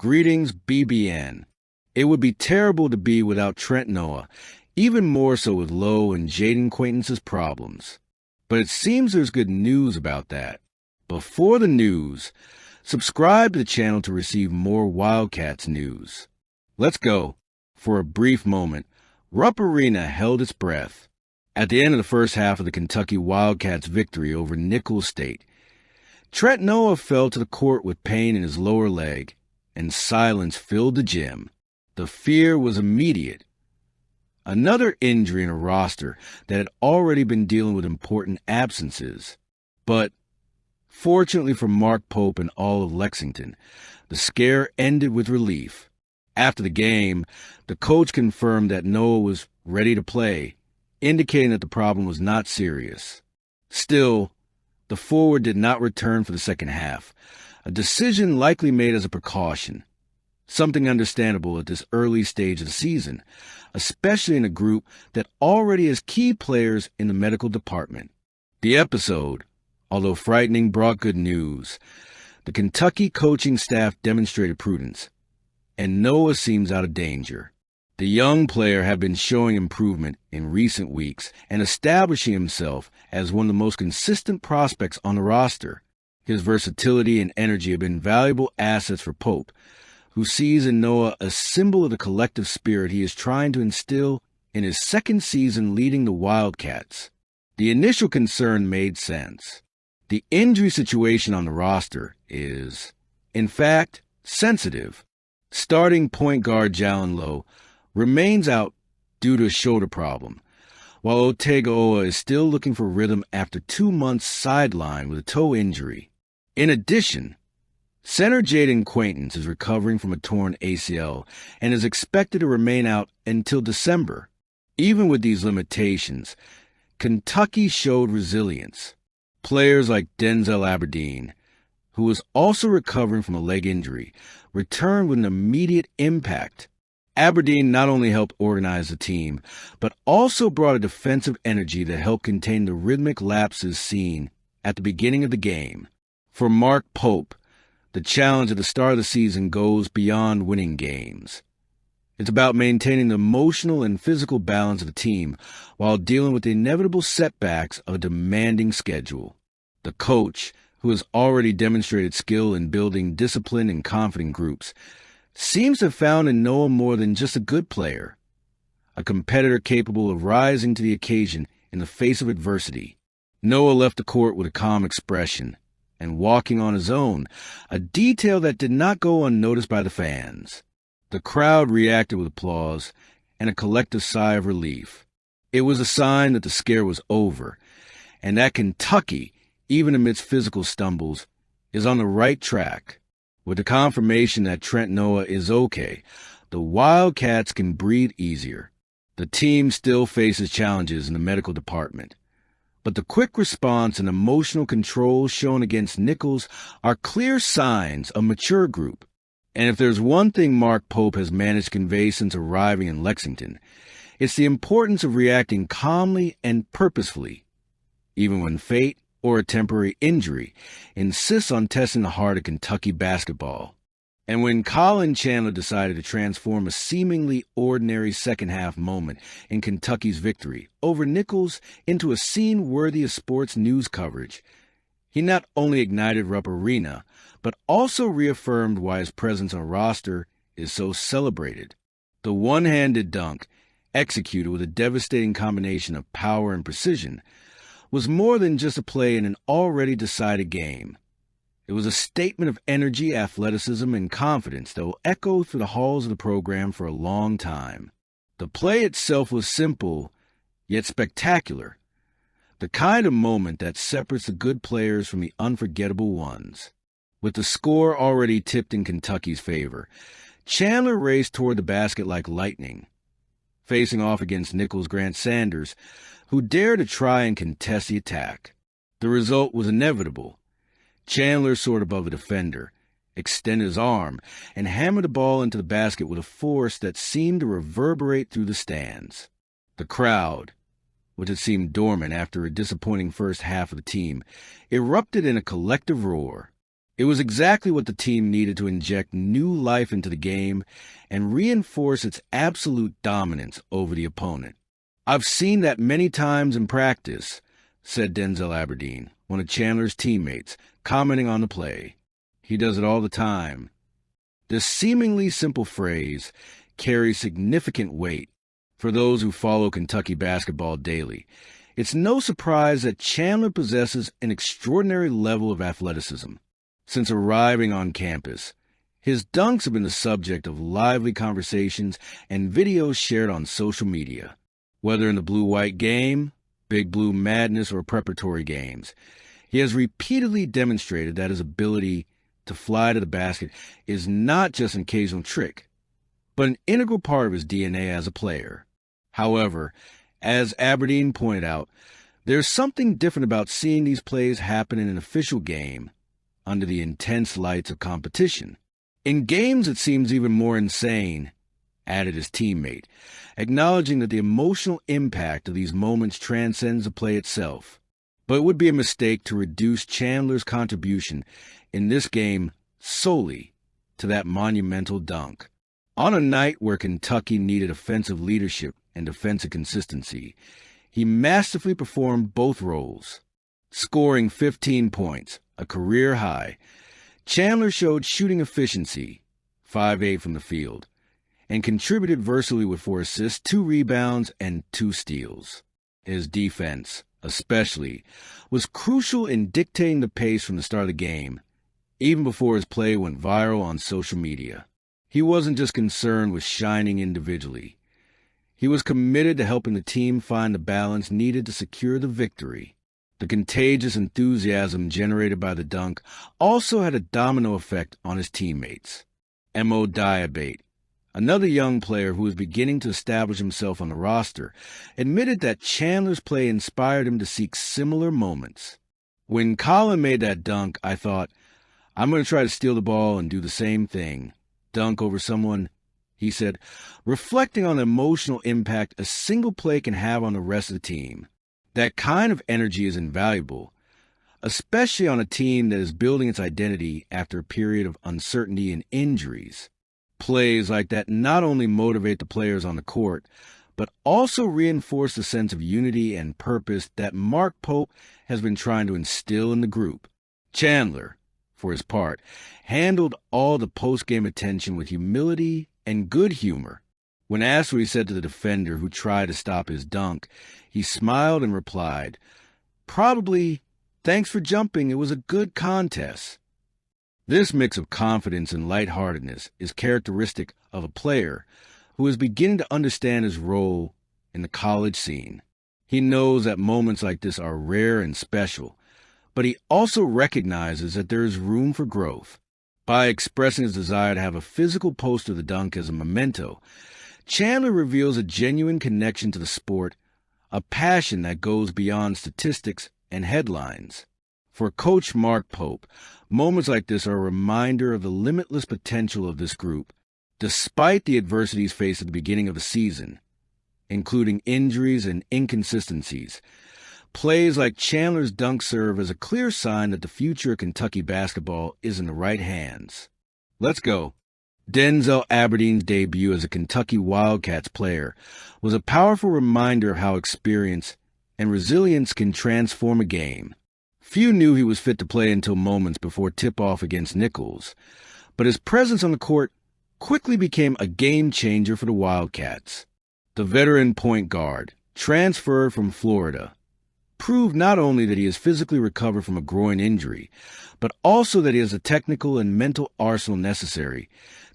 Greetings, BBN. It would be terrible to be without Trent Noah, even more so with Lowe and Jaden Quaintance's problems. But it seems there's good news about that. Before the news, subscribe to the channel to receive more Wildcats news. Let's go. For a brief moment, Rupp Arena held its breath. At the end of the first half of the Kentucky Wildcats' victory over Nicholls State, Trent Noah fell to the court with pain in his lower leg, and silence filled the gym. The fear was immediate. Another injury in a roster that had already been dealing with important absences. But, fortunately for Mark Pope and all of Lexington, the scare ended with relief. After the game, the coach confirmed that Noah was ready to play, indicating that the problem was not serious. Still, the forward did not return for the second half, a decision likely made as a precaution. Something understandable at this early stage of the season, especially in a group that already has key players in the medical department. The episode, although frightening, brought good news. The Kentucky coaching staff demonstrated prudence, and Noah seems out of danger. The young player had been showing improvement in recent weeks and establishing himself as one of the most consistent prospects on the roster. His versatility and energy have been valuable assets for Pope, who sees in Noah a symbol of the collective spirit he is trying to instill in his second season leading the Wildcats. The initial concern made sense. The injury situation on the roster is, in fact, sensitive. Starting point guard Jalen Lowe remains out due to a shoulder problem, while Otegaoa is still looking for rhythm after 2 months sidelined with a toe injury. In addition, center Jaden Quaintance is recovering from a torn ACL and is expected to remain out until December. Even with these limitations, Kentucky showed resilience. Players like Denzel Aberdine, who was also recovering from a leg injury, returned with an immediate impact. Aberdeen not only helped organize the team, but also brought a defensive energy that helped contain the rhythmic lapses seen at the beginning of the game. For Mark Pope, the challenge at the start of the season goes beyond winning games. It's about maintaining the emotional and physical balance of the team while dealing with the inevitable setbacks of a demanding schedule. The coach, who has already demonstrated skill in building disciplined and confident groups, seems to have found in Noah more than just a good player, a competitor capable of rising to the occasion in the face of adversity. Noah left the court with a calm expression and walking on his own, a detail that did not go unnoticed by the fans. The crowd reacted with applause and a collective sigh of relief. It was a sign that the scare was over, and that Kentucky, even amidst physical stumbles, is on the right track. With the confirmation that Trent Noah is okay, the Wildcats can breathe easier. The team still faces challenges in the medical department, but the quick response and emotional control shown against Nicholls are clear signs of a mature group. And if there's one thing Mark Pope has managed to convey since arriving in Lexington, it's the importance of reacting calmly and purposefully, even when fate or a temporary injury insists on testing the heart of Kentucky basketball. And when Colin Chandler decided to transform a seemingly ordinary second-half moment in Kentucky's victory over Nicholls into a scene worthy of sports news coverage, he not only ignited Rupp Arena, but also reaffirmed why his presence on a roster is so celebrated. The one-handed dunk, executed with a devastating combination of power and precision, was more than just a play in an already decided game. It was a statement of energy, athleticism, and confidence that will echo through the halls of the program for a long time. The play itself was simple, yet spectacular. The kind of moment that separates the good players from the unforgettable ones. With the score already tipped in Kentucky's favor, Chandler raced toward the basket like lightning, facing off against Nicholls' Grant Sanders, who dared to try and contest the attack. The result was inevitable. Chandler soared above the defender, extended his arm, and hammered the ball into the basket with a force that seemed to reverberate through the stands. The crowd, which had seemed dormant after a disappointing first half of the team, erupted in a collective roar. It was exactly what the team needed to inject new life into the game and reinforce its absolute dominance over the opponent. "I've seen that many times in practice," said Denzel Aberdeen, one of Chandler's teammates, commenting on the play. "He does it all the time." This seemingly simple phrase carries significant weight for those who follow Kentucky basketball daily. It's no surprise that Chandler possesses an extraordinary level of athleticism. Since arriving on campus, his dunks have been the subject of lively conversations and videos shared on social media. Whether in the blue-white game, Big Blue Madness, or preparatory games, he has repeatedly demonstrated that his ability to fly to the basket is not just an occasional trick, but an integral part of his DNA as a player. However, as Aberdeen pointed out, there's something different about seeing these plays happen in an official game under the intense lights of competition. "In games, it seems even more insane," added his teammate, acknowledging that the emotional impact of these moments transcends the play itself. But it would be a mistake to reduce Chandler's contribution in this game solely to that monumental dunk. On a night where Kentucky needed offensive leadership and defensive consistency, he masterfully performed both roles. Scoring 15 points, a career high, Chandler showed shooting efficiency, 5-8 from the field, and contributed versatilely with 4 assists, 2 rebounds, and 2 steals. His defense, especially, was crucial in dictating the pace from the start of the game, even before his play went viral on social media. He wasn't just concerned with shining individually. He was committed to helping the team find the balance needed to secure the victory. The contagious enthusiasm generated by the dunk also had a domino effect on his teammates. Mo Diabate, another young player who was beginning to establish himself on the roster, admitted that Chandler's play inspired him to seek similar moments. "When Colin made that dunk, I thought, I'm going to try to steal the ball and do the same thing. Dunk over someone," he said, reflecting on the emotional impact a single play can have on the rest of the team. That kind of energy is invaluable, especially on a team that is building its identity after a period of uncertainty and injuries. Plays like that not only motivate the players on the court, but also reinforce the sense of unity and purpose that Mark Pope has been trying to instill in the group. Chandler, for his part, handled all the post-game attention with humility and good humor. When asked what he said to the defender who tried to stop his dunk, he smiled and replied, "Probably, thanks for jumping, it was a good contest." This mix of confidence and lightheartedness is characteristic of a player who is beginning to understand his role in the college scene. He knows that moments like this are rare and special, but he also recognizes that there is room for growth. By expressing his desire to have a physical post of the dunk as a memento, Chandler reveals a genuine connection to the sport, a passion that goes beyond statistics and headlines. For Coach Mark Pope, moments like this are a reminder of the limitless potential of this group, despite the adversities faced at the beginning of the season, including injuries and inconsistencies. Plays like Chandler's dunk serve as a clear sign that the future of Kentucky basketball is in the right hands. Let's go. Denzel Aberdeen's debut as a Kentucky Wildcats player was a powerful reminder of how experience and resilience can transform a game. Few knew he was fit to play until moments before tip-off against Nichols, but his presence on the court quickly became a game-changer for the Wildcats. The veteran point guard, transferred from Florida, proved not only that he is physically recovered from a groin injury, but also that he has the technical and mental arsenal necessary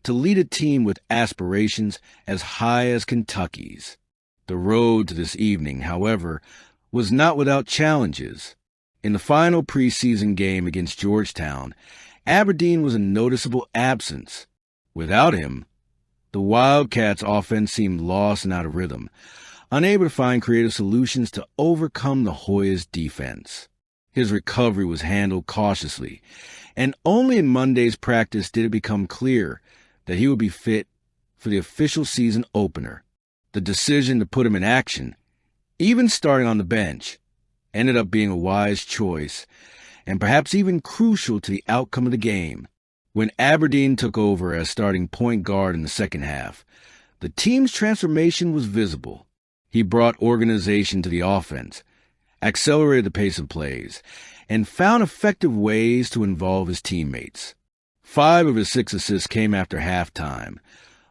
to lead a team with aspirations as high as Kentucky's. The road to this evening, however, was not without challenges. In the final preseason game against Georgetown, Aberdeen was a noticeable absence. Without him, the Wildcats' offense seemed lost and out of rhythm, unable to find creative solutions to overcome the Hoyas' defense. His recovery was handled cautiously, and only in Monday's practice did it become clear that he would be fit for the official season opener. The decision to put him in action, even starting on the bench, ended up being a wise choice, and perhaps even crucial to the outcome of the game. When Aberdeen took over as starting point guard in the second half, the team's transformation was visible. He brought organization to the offense, accelerated the pace of plays, and found effective ways to involve his teammates. 5 of his 6 assists came after halftime,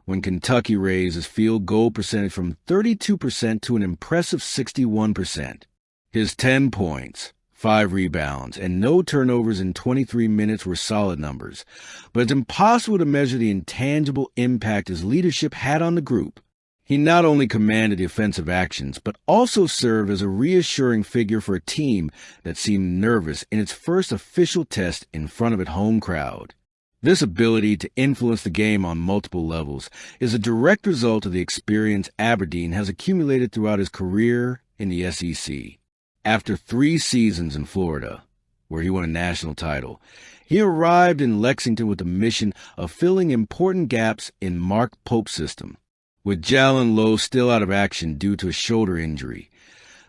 when Kentucky raised his field goal percentage from 32% to an impressive 61%. His 10 points, 5 rebounds, and no turnovers in 23 minutes were solid numbers, but it's impossible to measure the intangible impact his leadership had on the group. He not only commanded the offensive actions, but also served as a reassuring figure for a team that seemed nervous in its first official test in front of its home crowd. This ability to influence the game on multiple levels is a direct result of the experience Aberdeen has accumulated throughout his career in the SEC. After 3 seasons in Florida, where he won a national title, he arrived in Lexington with the mission of filling important gaps in Mark Pope's system. With Jalen Lowe still out of action due to a shoulder injury,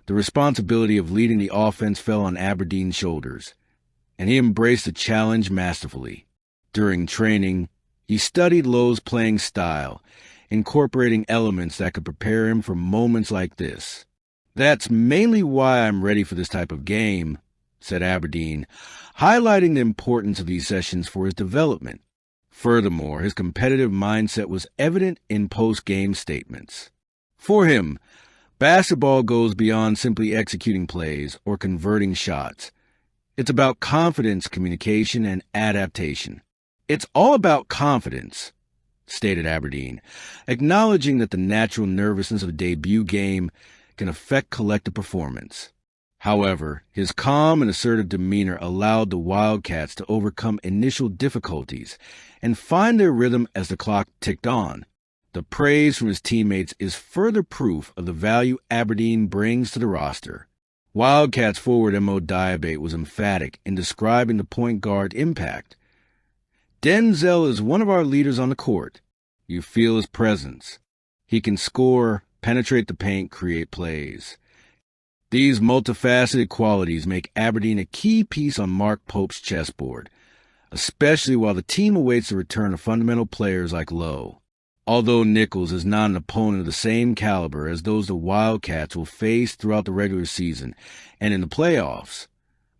the responsibility of leading the offense fell on Aberdeen's shoulders, and he embraced the challenge masterfully. During training, he studied Lowe's playing style, incorporating elements that could prepare him for moments like this. "That's mainly why I'm ready for this type of game," said Aberdeen, highlighting the importance of these sessions for his development. Furthermore, his competitive mindset was evident in post-game statements. For him, basketball goes beyond simply executing plays or converting shots. It's about confidence, communication, and adaptation. "It's all about confidence," stated Aberdeen, acknowledging that the natural nervousness of a debut game can affect collective performance. However, his calm and assertive demeanor allowed the Wildcats to overcome initial difficulties and find their rhythm as the clock ticked on. The praise from his teammates is further proof of the value Aberdeen brings to the roster. Wildcats forward Mo Diabate was emphatic in describing the point guard impact. "Denzel is one of our leaders on the court. You feel his presence. He can score, penetrate the paint, create plays. These multifaceted qualities make Aberdeen a key piece on Mark Pope's chessboard, especially while the team awaits the return of fundamental players like Lowe. Although Nichols is not an opponent of the same caliber as those the Wildcats will face throughout the regular season and in the playoffs,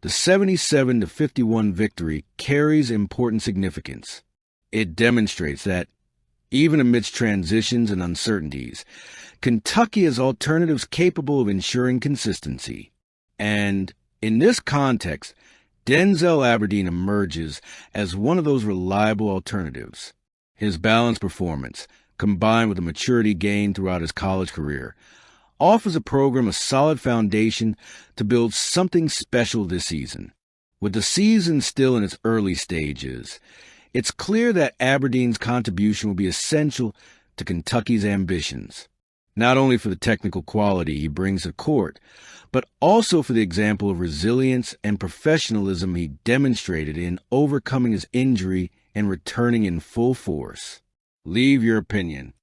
the 77-51 victory carries important significance. It demonstrates that, even amidst transitions and uncertainties, Kentucky has alternatives capable of ensuring consistency. And, in this context, Denzel Aberdeen emerges as one of those reliable alternatives. His balanced performance, combined with the maturity gained throughout his college career, offers a program a solid foundation to build something special this season. With the season still in its early stages, it's clear that Aberdeen's contribution will be essential to Kentucky's ambitions, not only for the technical quality he brings to court, but also for the example of resilience and professionalism he demonstrated in overcoming his injury and returning in full force. Leave your opinion